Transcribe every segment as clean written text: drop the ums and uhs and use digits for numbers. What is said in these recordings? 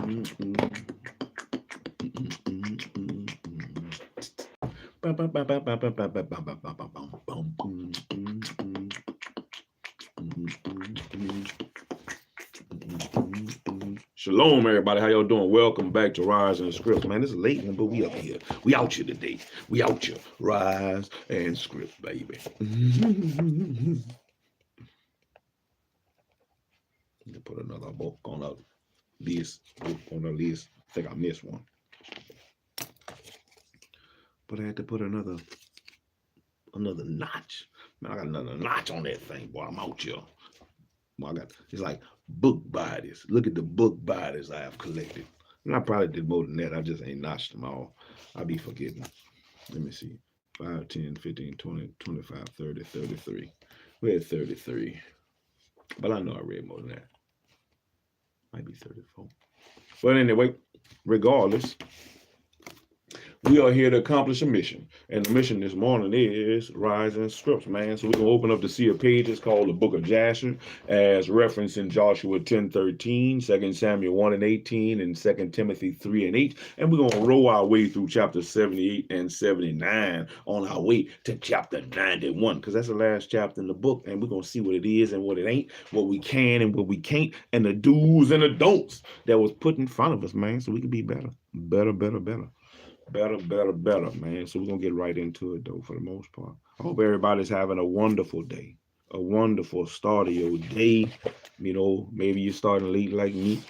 Shalom, everybody. How y'all doing? Welcome back to Rise and Scripts. Man, this is late, but we up here. We out here today. We out here. Rise and Scripts, baby. Put another book on a list. I think I missed one. But I had to put another notch. Man, I got another notch on that thing, boy. I'm out here. It's like book bodies. Look at the book bodies I have collected. And I probably did more than that. I just ain't notched them all. I'll be forgetting. Let me see. 5, 10, 15, 20, 25, 30, 33. We're at 33. But I know I read more than that. Might be 34. But anyway, regardless, we are here to accomplish a mission. And the mission this morning is Rise and Scripts, man. So we're going to open up the sea of pages called the book of Jasher, as referenced in Joshua 10:13, 2 Samuel 1:18, and 2 Timothy 3:8. And we're going to roll our way through chapter 78 and 79 on our way to chapter 91, because that's the last chapter in the book. And we're going to see what it is and what it ain't, what we can and what we can't, and the do's and the don'ts that was put in front of us, man, so we can be better, man. So we're going to get right into it, though, for the most part. I hope everybody's having a wonderful day, a wonderful start of your day. You know, maybe you're starting late like me.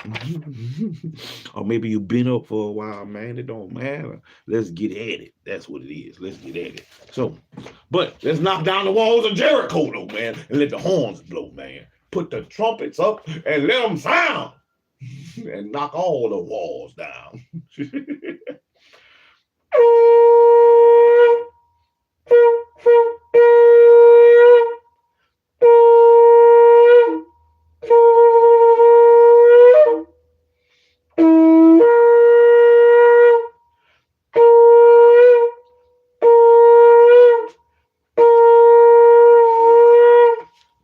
Or maybe you've been up for a while, man. It don't matter. Let's get at it. That's what it is. Let's get at it. So, but let's knock down the walls of Jericho, though, man, and let the horns blow, man. Put the trumpets up and let them sound and knock all the walls down.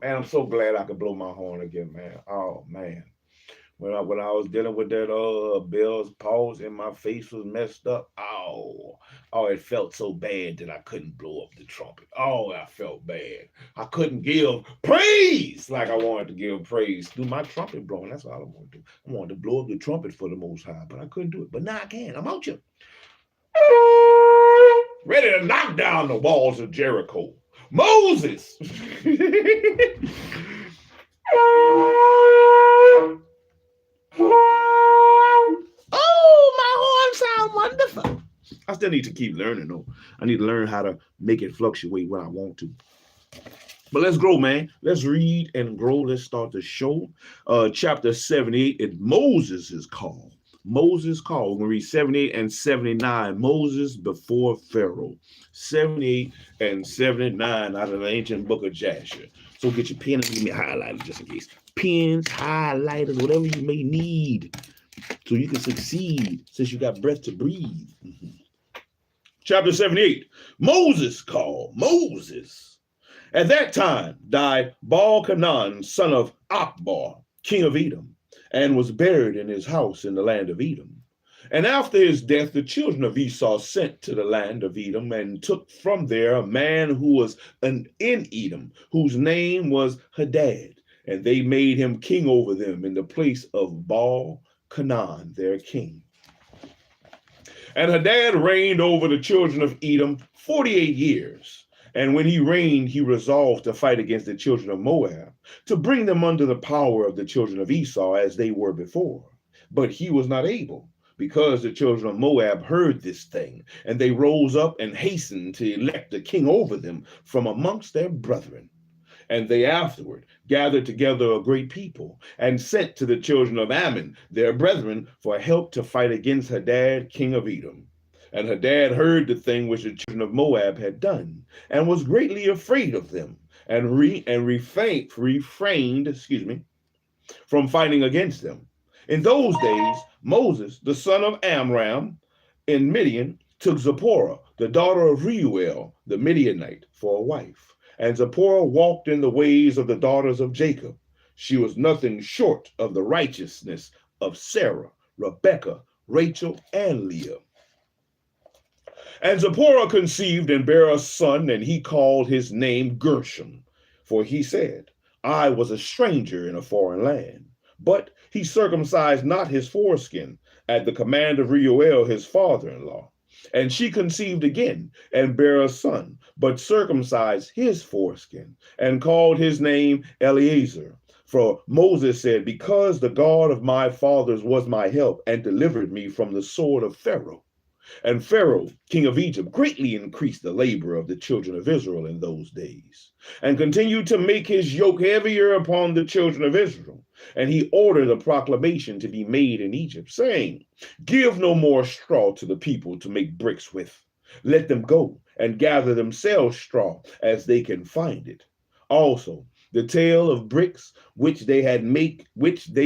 Man, I'm so glad I could blow my horn again, man. Oh, man. When I was dealing with that Bell's palsy and my face was messed up, oh, it felt so bad that I couldn't blow up the trumpet. Oh, I felt bad. I couldn't give praise like I wanted to give praise through my trumpet blowing. That's all I wanted to do. I wanted to blow up the trumpet for the Most High, but I couldn't do it. But now I can. I'm out here. Ready to knock down the walls of Jericho. Moses. Oh, my horn sound wonderful. I still need to keep learning, though. I need to learn how to make it fluctuate when I want to. But let's grow, man. Let's read and grow. Let's start the show. Chapter 78, and Moses is called. Moses called. We're going to read 78 and 79. Moses before Pharaoh. 78 and 79 out of the ancient book of Jasher. So get your pen and give me a highlighter just in case. Pens, highlighters, whatever you may need so you can succeed since you got breath to breathe. Chapter 78. Moses called. Moses. At that time died Baal-Hanan, son of Akbar, king of Edom, and was buried in his house in the land of Edom. And after his death, the children of Esau sent to the land of Edom and took from there a man who was in Edom, whose name was Hadad. And they made him king over them in the place of Baal-Hanan, their king. And Hadad reigned over the children of Edom 48 years. And when he reigned, he resolved to fight against the children of Moab, to bring them under the power of the children of Esau as they were before. But he was not able, because the children of Moab heard this thing, and they rose up and hastened to elect a king over them from amongst their brethren. And they afterward gathered together a great people, and sent to the children of Ammon, their brethren, for help to fight against Hadad, king of Edom. And Hadad heard the thing which the children of Moab had done, and was greatly afraid of them, and refrained from fighting against them. In those days, Moses, the son of Amram, in Midian, took Zipporah, the daughter of Reuel, the Midianite, for a wife. And Zipporah walked in the ways of the daughters of Jacob. She was nothing short of the righteousness of Sarah, Rebekah, Rachel, and Leah. And Zipporah conceived and bare a son, and he called his name Gershom. For he said, I was a stranger in a foreign land. But he circumcised not his foreskin at the command of Reuel his father-in-law. And she conceived again and bare a son, but circumcised his foreskin, and called his name Eleazar. For Moses said, because the God of my fathers was my help and delivered me from the sword of Pharaoh. And Pharaoh, king of Egypt, greatly increased the labor of the children of Israel in those days, and continued to make his yoke heavier upon the children of Israel. And he ordered a proclamation to be made in Egypt, saying, give no more straw to the people to make bricks with. Let them go and gather themselves straw as they can find it. Also, the tale of bricks which they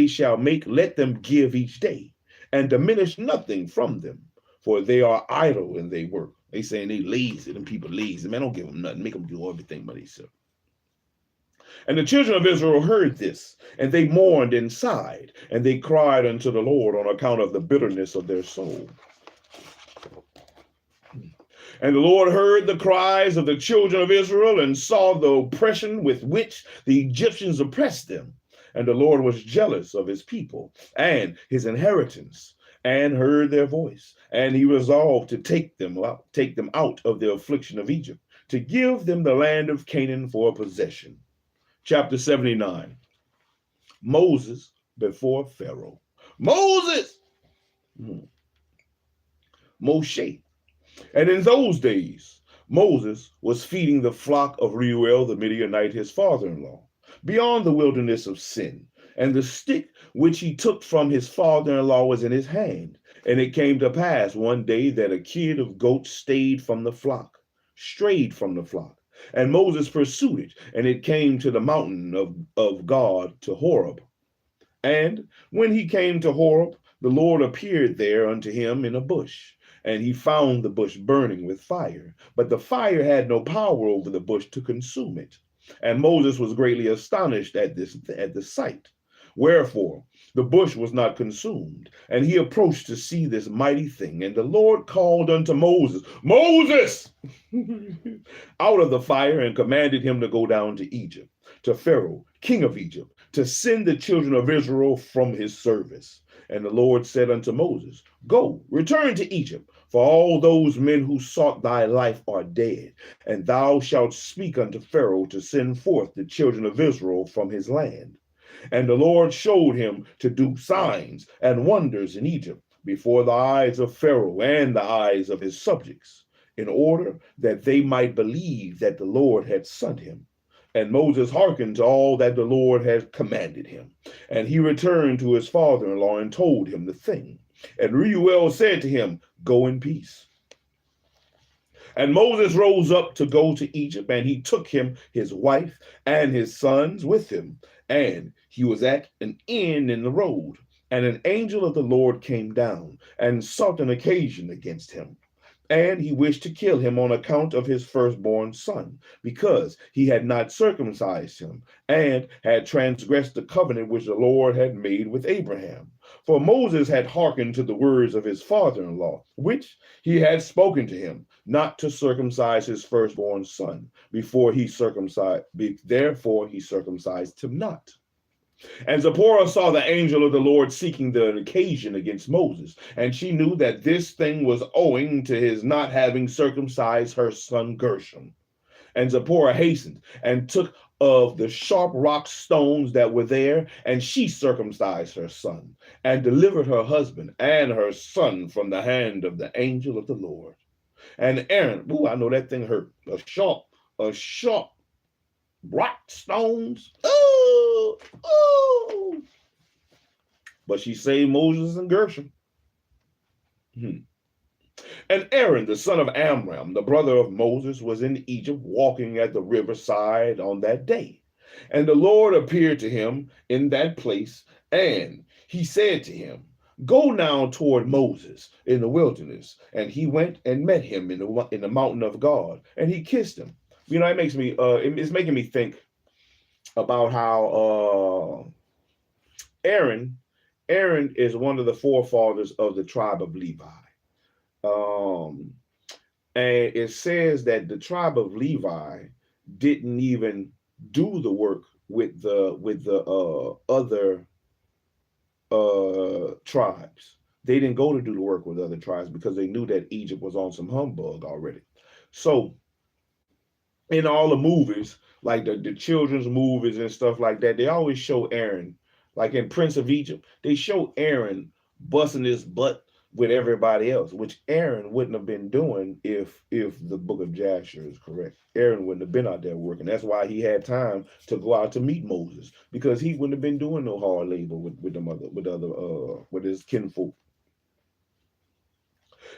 shall make, let them give each day, and diminish nothing from them. For they are idle and they work. They saying they lazy, them people lazy. Man, don't give them nothing. Make them do everything by themselves. And the children of Israel heard this, and they mourned and sighed, and they cried unto the Lord on account of the bitterness of their soul. And the Lord heard the cries of the children of Israel, and saw the oppression with which the Egyptians oppressed them. And the Lord was jealous of his people and his inheritance, and heard their voice, and he resolved to take them out of the affliction of Egypt, to give them the land of Canaan for a possession. Chapter 79. Moses before Pharaoh. Moses! Moshe. And in those days, Moses was feeding the flock of Reuel the Midianite, his father-in-law, beyond the wilderness of Sin. And the stick which he took from his father-in-law was in his hand. And it came to pass one day that a kid of goats strayed from the flock. And Moses pursued it, and it came to the mountain of God, to Horeb. And when he came to Horeb, the Lord appeared there unto him in a bush. And he found the bush burning with fire, but the fire had no power over the bush to consume it. And Moses was greatly astonished at the sight. Wherefore the bush was not consumed, and he approached to see this mighty thing. And the Lord called unto Moses, Moses, out of the fire, and commanded him to go down to Egypt, to Pharaoh, king of Egypt, to send the children of Israel from his service. And the Lord said unto Moses, go, return to Egypt, for all those men who sought thy life are dead. And thou shalt speak unto Pharaoh to send forth the children of Israel from his land. And the Lord showed him to do signs and wonders in Egypt before the eyes of Pharaoh and the eyes of his subjects, in order that they might believe that the Lord had sent him. And Moses hearkened to all that the Lord had commanded him. And he returned to his father-in-law and told him the thing. And Reuel said to him, go in peace. And Moses rose up to go to Egypt, and he took him, his wife, and his sons with him. And he was at an inn in the road. And an angel of the Lord came down and sought an occasion against him. And he wished to kill him on account of his firstborn son, because he had not circumcised him, and had transgressed the covenant which the Lord had made with Abraham. For Moses had hearkened to the words of his father-in-law, which he had spoken to him, not to circumcise his firstborn son, therefore he circumcised him not. And Zipporah saw the angel of the Lord seeking the occasion against Moses, and she knew that this thing was owing to his not having circumcised her son Gershom. And Zipporah hastened and took of the sharp rock stones that were there, and she circumcised her son, and delivered her husband and her son from the hand of the angel of the Lord. And Aaron, I know that thing hurt, a sharp rock stones. Oh. But she saved Moses and Gershom. And Aaron, the son of Amram, the brother of Moses, was in Egypt walking at the riverside on that day. And the Lord appeared to him in that place, and he said to him, go now toward Moses in the wilderness. And he went and met him in the mountain of God, and he kissed him. You know, it's making me think about how Aaron Aaron is one of the forefathers of the tribe of Levi. And it says that the tribe of Levi didn't even do the work with the other tribes. They didn't go to do the work with other tribes because they knew that Egypt was on some humbug already. So in all the movies, like the children's movies and stuff like that, they always show Aaron, like in Prince of Egypt, they show Aaron busting his butt with everybody else, which Aaron wouldn't have been doing if the book of Jasher is correct. Aaron wouldn't have been out there working. That's why he had time to go out to meet Moses, because he wouldn't have been doing no hard labor with his kinfolk.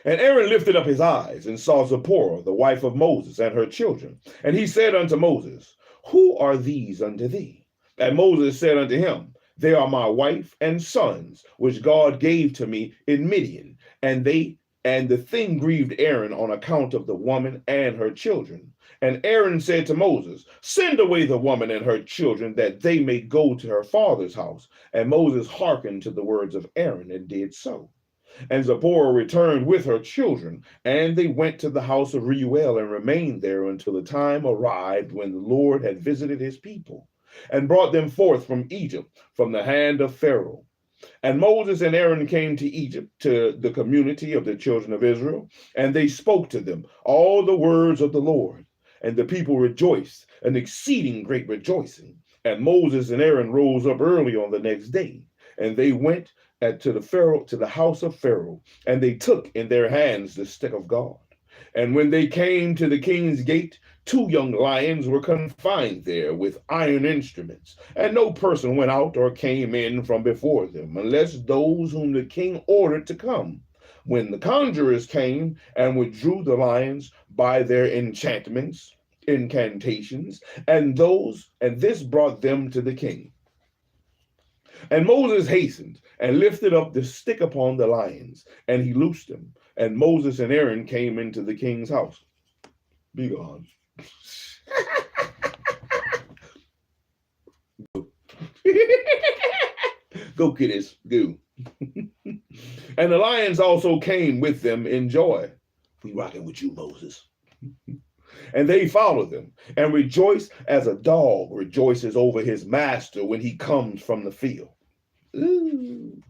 And Aaron lifted up his eyes and saw Zipporah, the wife of Moses, and her children. And he said unto Moses, who are these unto thee? And Moses said unto him, they are my wife and sons, which God gave to me in Midian. And the thing grieved Aaron on account of the woman and her children. And Aaron said to Moses, send away the woman and her children, that they may go to her father's house. And Moses hearkened to the words of Aaron, and did so. And Zipporah returned with her children, and they went to the house of Reuel and remained there until the time arrived when the Lord had visited his people, and brought them forth from Egypt, from the hand of Pharaoh. And Moses and Aaron came to Egypt, to the community of the children of Israel, and they spoke to them all the words of the Lord. And the people rejoiced, an exceeding great rejoicing. And Moses and Aaron rose up early on the next day, and they went to the house of Pharaoh, and they took in their hands the stick of God. And when they came to the king's gate, 2 young lions were confined there with iron instruments, and no person went out or came in from before them, unless those whom the king ordered to come. When the conjurers came and withdrew the lions by their incantations, and this brought them to the king. And Moses hastened and lifted up the stick upon the lions, and he loosed them. And Moses and Aaron came into the king's house. Be gone. Go, kiddies, go. And the lions also came with them in joy. We rocking with you, Moses. And they followed them and rejoiced as a dog rejoices over his master when he comes from the field. Ooh.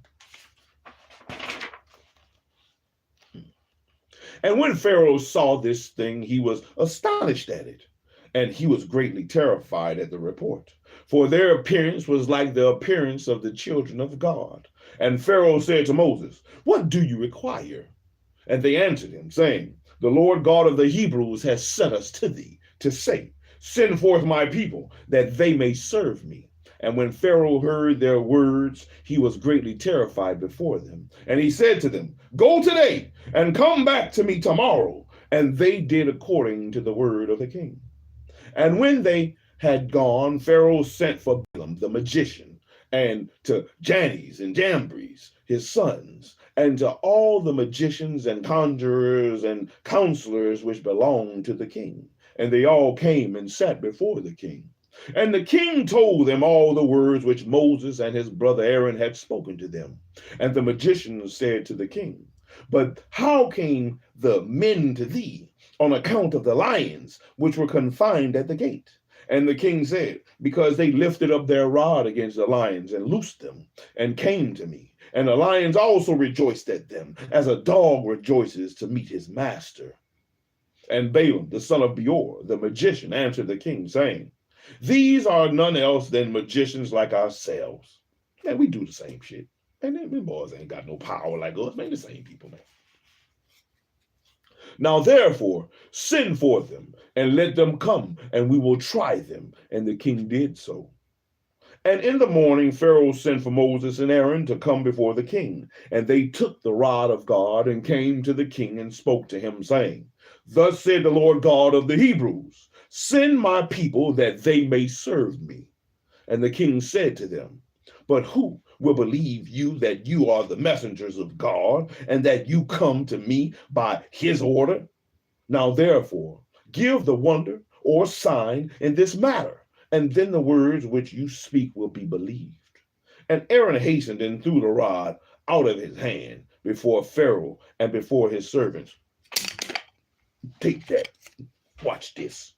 And when Pharaoh saw this thing, he was astonished at it, and he was greatly terrified at the report. For their appearance was like the appearance of the children of God. And Pharaoh said to Moses, what do you require? And they answered him, saying, the Lord God of the Hebrews has sent us to thee, to say, send forth my people, that they may serve me. And when Pharaoh heard their words, he was greatly terrified before them. And he said to them, go today, and come back to me tomorrow. And they did according to the word of the king. And when they had gone, Pharaoh sent for Balaam the magician, and to Jannes and Jambres, his sons, and to all the magicians and conjurers and counselors which belonged to the king. And they all came and sat before the king. And the king told them all the words which Moses and his brother Aaron had spoken to them. And the magicians said to the king, but how came the men to thee on account of the lions which were confined at the gate? And the king said, because they lifted up their rod against the lions and loosed them and came to me. And the lions also rejoiced at them, as a dog rejoices to meet his master. And Balaam, the son of Beor, the magician, answered the king, saying, these are none else than magicians like ourselves. And we do the same shit. And them boys ain't got no power like us, man. The same people, man. Now, therefore, send for them, and let them come, and we will try them. And the king did so. And in the morning, Pharaoh sent for Moses and Aaron to come before the king. And they took the rod of God and came to the king and spoke to him, saying, thus said the Lord God of the Hebrews, send my people that they may serve me. And the king said to them, but who will believe you that you are the messengers of God, and that you come to me by his order? Now therefore, give the wonder or sign in this matter, and then the words which you speak will be believed. And Aaron hastened and threw the rod out of his hand before Pharaoh and before his servants. Take that. Watch this.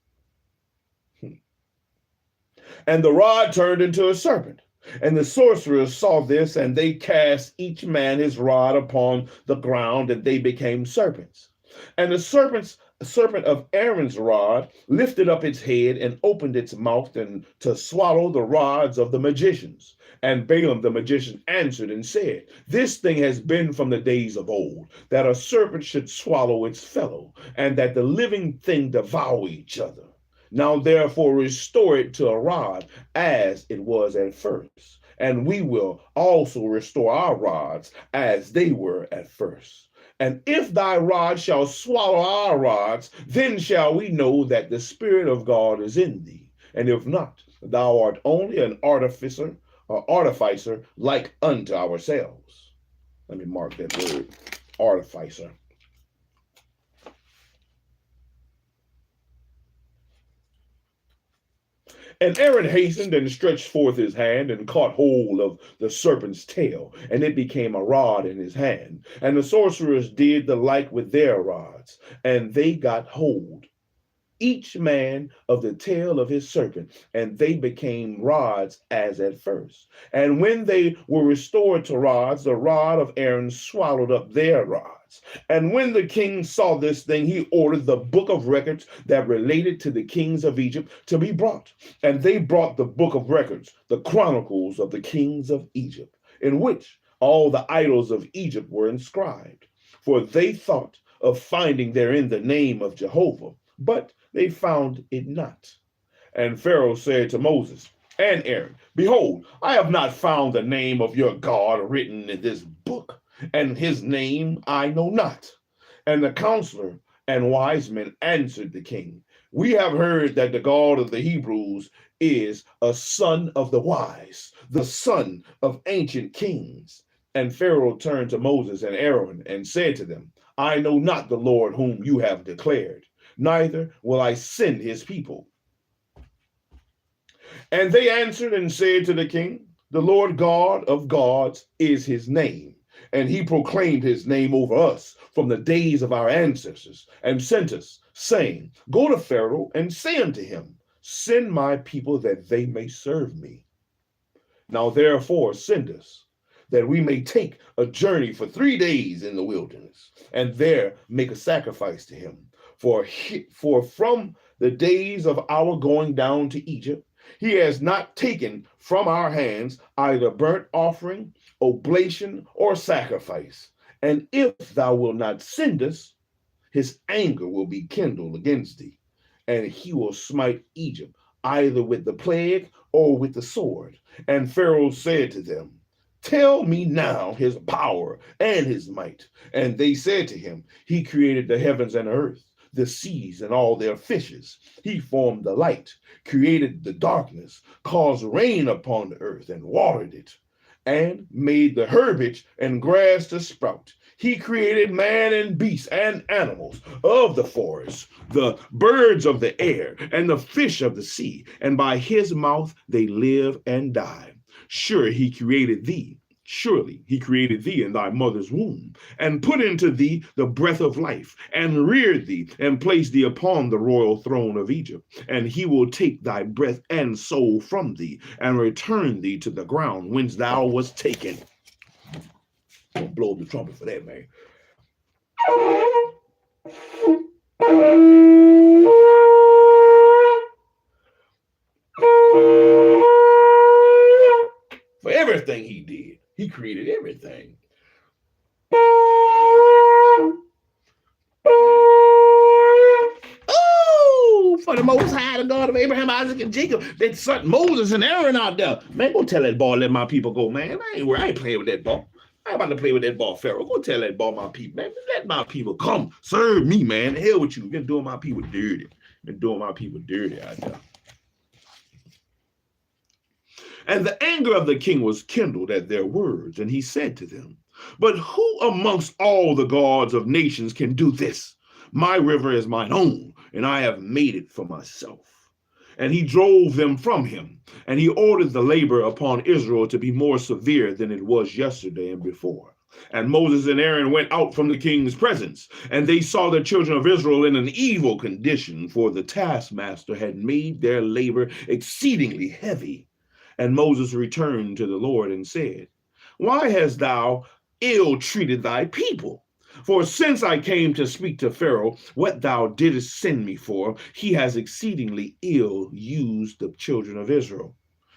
And the rod turned into a serpent. And the sorcerers saw this, and they cast each man his rod upon the ground, and they became serpents. And the serpent of Aaron's rod lifted up its head and opened its mouth and to swallow the rods of the magicians. And Balaam the magician answered and said, This thing has been from the days of old, that a serpent should swallow its fellow, and that the living thing devour each other. Now therefore restore it to a rod as it was at first, and we will also restore our rods as they were at first. And if thy rod shall swallow our rods, then shall we know that the Spirit of God is in thee. And if not, thou art only an artificer like unto ourselves. Let me mark that word, artificer. And Aaron hastened and stretched forth his hand and caught hold of the serpent's tail, and it became a rod in his hand. And the sorcerers did the like with their rods, and they got hold, each man of the tail of his serpent, and they became rods as at first. And when they were restored to rods, the rod of Aaron swallowed up their rods. And when the king saw this thing, he ordered the book of records that related to the kings of Egypt to be brought. And they brought the book of records, the chronicles of the kings of Egypt, in which all the idols of Egypt were inscribed. For they thought of finding therein the name of Jehovah, but they found it not. And Pharaoh said to Moses and Aaron, Behold, I have not found the name of your God written in this book, and his name I know not. And the counselor and wise men answered the king, We have heard that the God of the Hebrews is a son of the wise, the son of ancient kings. And Pharaoh turned to Moses and Aaron and said to them, I know not the Lord whom you have declared, neither will I send his people. And they answered and said to the king, The Lord God of gods is his name, and he proclaimed his name over us from the days of our ancestors, and sent us, saying, Go to Pharaoh and say unto him, Send my people that they may serve me. Now therefore send us, that we may take a journey for 3 days in the wilderness, and there make a sacrifice to him. For from the days of our going down to Egypt, he has not taken from our hands either burnt offering, oblation, or sacrifice. And if thou wilt not send us, his anger will be kindled against thee, and he will smite Egypt, either with the plague or with the sword. And Pharaoh said to them, Tell me now his power and his might. And they said to him, He created the heavens and earth, the seas and all their fishes. He formed the light, created the darkness, caused rain upon the earth and watered it, and made the herbage and grass to sprout. He created man and beasts and animals of the forest, the birds of the air and the fish of the sea, and by his mouth they live and die. Surely he created thee in thy mother's womb, and put into thee the breath of life, and reared thee, and placed thee upon the royal throne of Egypt. And he will take thy breath and soul from thee, and return thee to the ground whence thou wast taken. Don't blow the trumpet for that, man. For everything he did. He created everything. Oh, for the Most High, the God of Abraham, Isaac, and Jacob, that sent Moses and Aaron out there. Man, go tell that ball, let my people go, man. I ain't playing with that ball. I ain't about to play with that ball, Pharaoh. Go tell that ball, my people, man. Let my people come. Serve me, man. The hell with you. You've been doing my people dirty. Out there. And the anger of the king was kindled at their words, and he said to them, But who amongst all the gods of nations can do this? My river is mine own, and I have made it for myself. and he drove them from him. And he ordered the labor upon Israel to be more severe than it was yesterday and before. And Moses and Aaron went out from the king's presence, and they saw the children of Israel in an evil condition, for the taskmaster had made their labor exceedingly heavy. And Moses returned to the Lord and said, Why hast thou ill treated thy people? For since I came to speak to Pharaoh, what thou didst send me for, he has exceedingly ill used the children of Israel.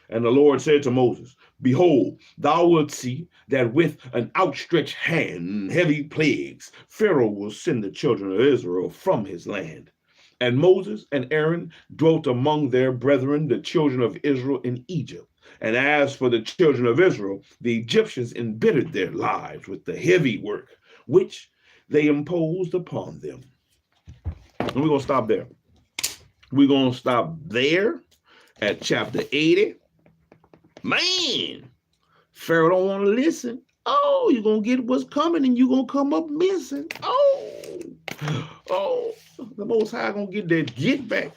And the Lord said to Moses, Behold, thou wilt see that with an outstretched hand and heavy plagues, Pharaoh will send the children of Israel from his land. And Moses and Aaron dwelt among their brethren, the children of Israel, in Egypt. And as for the children of Israel, the Egyptians embittered their lives with the heavy work which they imposed upon them. And we're going to stop there. We're going to stop there at chapter 80. Man, Pharaoh don't want to listen. Oh, you're going to get what's coming and you're going to come up missing. Oh, the Most High going to get that get back.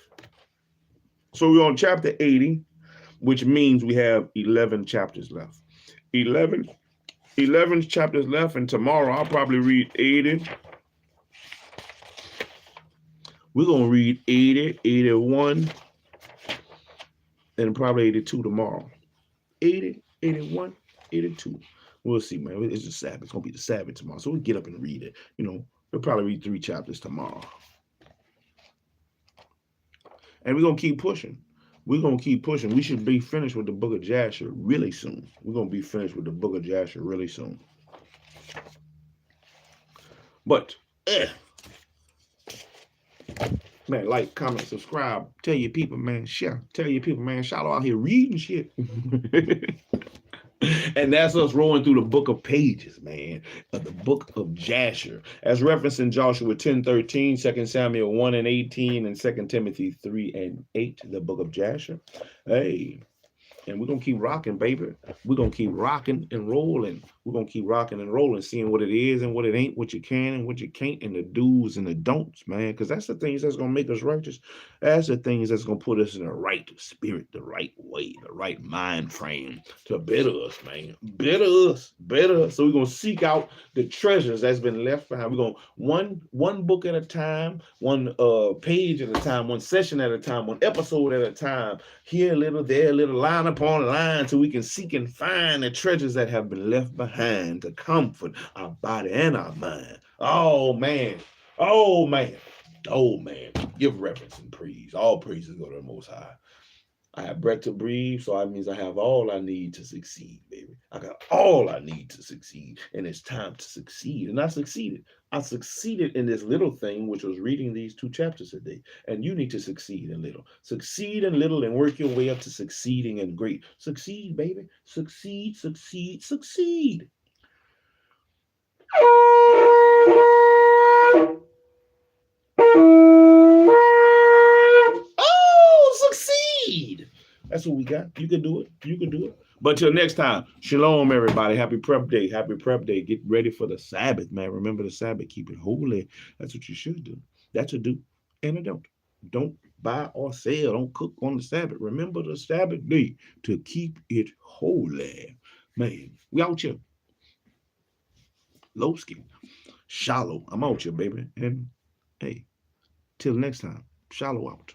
So we're on chapter 80, which means we have 11 chapters left. 11 chapters left, and tomorrow I'll probably read 80. We're going to read 80, 81, and probably 82 tomorrow. 80, 81, 82. We'll see, man. It's the Sabbath. It's going to be the Sabbath tomorrow. So we'll get up and read it. We'll probably read 3 chapters tomorrow. And we're going to keep pushing. We're going to keep pushing. We should be finished with the book of Jasher really soon. We're going to be finished with the book of Jasher really soon. But, man, like, comment, subscribe. Tell your people, man, share. Tell your people, man, Shalom out here reading shit. And that's us rolling through the book of pages, man, of the book of Jasher, as referenced in Joshua 10:13, 2 Samuel 1:18, and 2 Timothy 3:8, the book of Jasher. Hey, and we're going to keep rocking, baby. We're going to keep rocking and rolling. We're going to keep rocking and rolling, seeing what it is and what it ain't, what you can and what you can't, and the do's and the don'ts, man, because that's the things that's going to make us righteous. That's the things that's going to put us in the right spirit, the right way, the right mind frame to better us, man. Better us. So we're going to seek out the treasures that's been left behind. We're going one book at a time, one page at a time, one session at a time, one episode at a time, here a little, there a little, line upon line, so we can seek and find the treasures that have been left behind to comfort our body and our mind. Oh man. Give reverence and praise. All praises go to the Most High. I have breath to breathe, so that means I have all I need to succeed, baby. I got all I need to succeed, and it's time to succeed. And I succeeded. I succeeded in this little thing, which was reading these 2 chapters a day. And you need to succeed in little. Succeed in little and work your way up to succeeding in great. Succeed, baby. Succeed. Succeed. That's what we got. You can do it. But till next time, shalom, everybody. Happy prep day. Get ready for the Sabbath, man. Remember the Sabbath. Keep it holy. That's what you should do. That's a do and a don't. Don't buy or sell. Don't cook on the Sabbath. Remember the Sabbath day to keep it holy. Man, we out here. Lowski. Shalom. I'm out here, baby. And hey, till next time, shalom out.